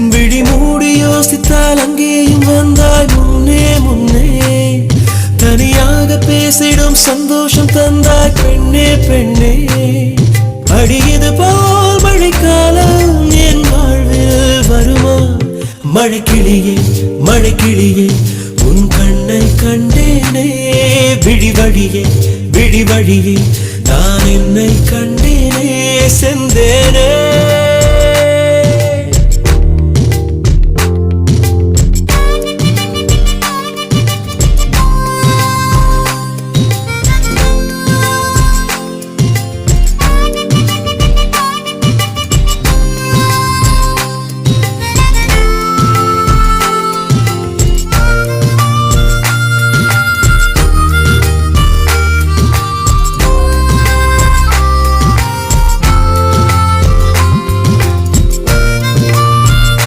விழி மூடி யோசித்தால் அங்கேயும் வந்தாய் முன்னே முன்னே தனியாக பேசிடும் சந்தோஷம் தந்தாய் பெண்ணே பெண்ணே அடியது போல் மழைக்காலம் என் வாழ்வில் வருமா மழைக்கிளியே மழைக்கிளியே உன் கண்ணை கண்டேனே விழி வழியே நான் என்னை கண்டேனே செந்தேனே